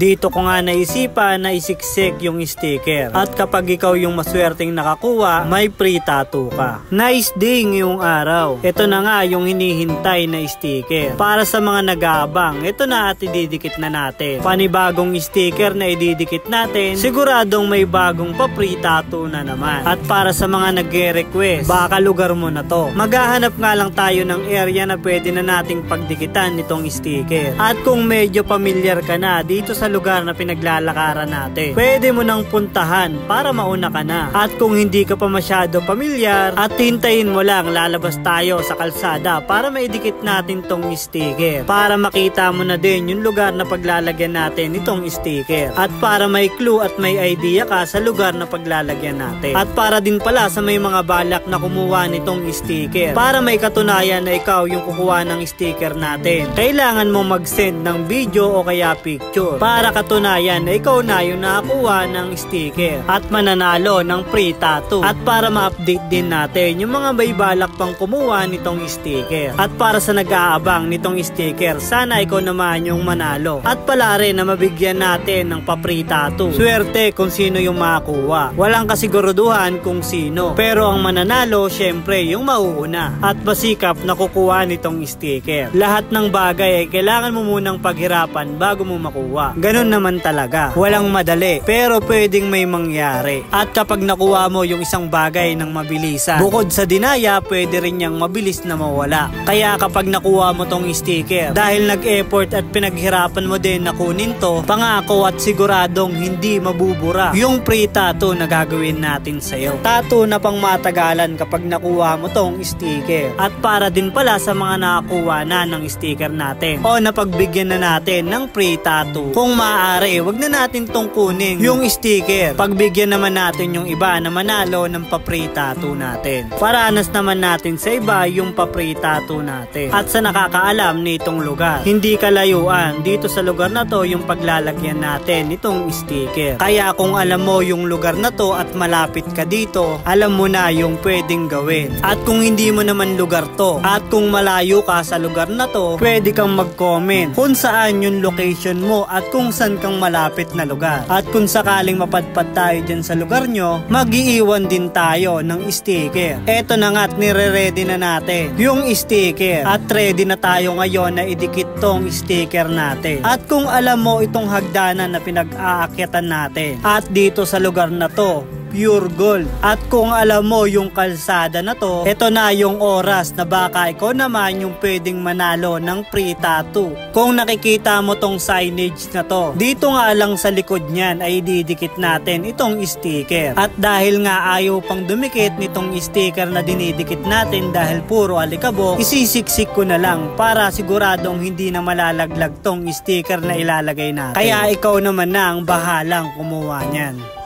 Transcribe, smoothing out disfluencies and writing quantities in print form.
Dito ko nga naisipan na isiksik yung sticker. At kapag ikaw yung maswerteng nakakuha, may free tattoo ka. Nice day ngayong araw. Ito na nga yung hinihintay na sticker. Para sa mga nag-aabang, ito na at ididikit na natin. Panibagong sticker na ididikit natin, siguradong may bagong pa-free tattoo na naman. At para sa mga nag-request, baka lugar mo na to. Maghahanap nga lang tayo ng area na pwede na nating pagdikitan nitong sticker. At kung medyo pamilyar ka na dito sa lugar na pinaglalakaran natin, pwede mo nang puntahan para mauna ka na. At kung hindi ka pa masyado pamilyar, at hintayin mo lang lalabas tayo sa kalsada para maidikit natin tong sticker. Para makita mo na din yung lugar na paglalagyan natin itong sticker. At para may clue at may idea ka sa lugar na paglalagyan natin. At para din pala sa may mga balak na kumuha nitong sticker, para may katunayan na ikaw yung kukuha ng sticker natin, kailangan mo mag-send ng video o kaya picture para katunayan na ikaw na yung nakakuha ng sticker at mananalo ng free tattoo. At para ma-update din natin yung mga may balak pang kumuha nitong sticker. At para sa nag-aabang nitong sticker, sana ikaw naman yung manalo. At pala rin na mabigyan natin ng pa-free tattoo. Swerte kung sino yung makakuha. Walang kasiguruduhan kung sino. Pero ang mananalo, syempre yung mauuna at masikap na kukuha nitong sticker. Lahat ng bagay ay kailangan mo munang paghirapan bago mo makuha. Ganun naman talaga. Walang madali, pero pwedeng may mangyari. At kapag nakuha mo yung isang bagay ng mabilisan, bukod sa dinaya, pwede rin niyang mabilis na mawala. Kaya kapag nakuha mo tong sticker, dahil nag-effort at pinaghirapan mo din na kunin to, pangako at siguradong hindi mabubura yung free tattoo na gagawin natin sa'yo. Tattoo na pang matagalan kapag nakuha mo tong sticker. At para din pala sa mga nakakuha na ng sticker natin o napagbigyan na natin ng free tattoo, kung maaari, wag na natin tong kunin yung sticker. Pagbigyan naman natin yung iba na manalo ng pa-free tattoo natin. Paranas naman natin sa iba yung pa-free tattoo natin. At sa nakakaalam nitong lugar, hindi kalayuan dito sa lugar na to yung paglalagyan natin itong sticker. Kaya kung alam mo yung lugar na to at malapit ka dito, alam mo na yung pwedeng gawin. At kung hindi mo naman lugar to, at kung malayo ka sa lugar na to, pwede kang mag-comment kung saan yung location mo at kung saan kang malapit na lugar. At kung sakaling mapadpad tayo dyan sa lugar nyo, mag-iiwan din tayo ng sticker. Eto na nga at nire-ready na natin yung sticker. At ready na tayo ngayon na idikit tong sticker natin. At kung alam mo itong hagdanan na pinag-aakyatan natin, at dito sa lugar na to, pure gold. At kung alam mo yung kalsada na to, ito na yung oras na baka ikaw naman yung pwedeng manalo ng free tattoo. Kung nakikita mo tong signage na to, dito nga lang sa likod niyan ay didikit natin itong sticker. At dahil nga ayaw pang dumikit nitong sticker na dinidikit natin dahil puro alikabok, isisiksik ko na lang para siguradong hindi na malalaglag tong sticker na ilalagay natin. Kaya ikaw naman na ang bahalang kumuha niyan.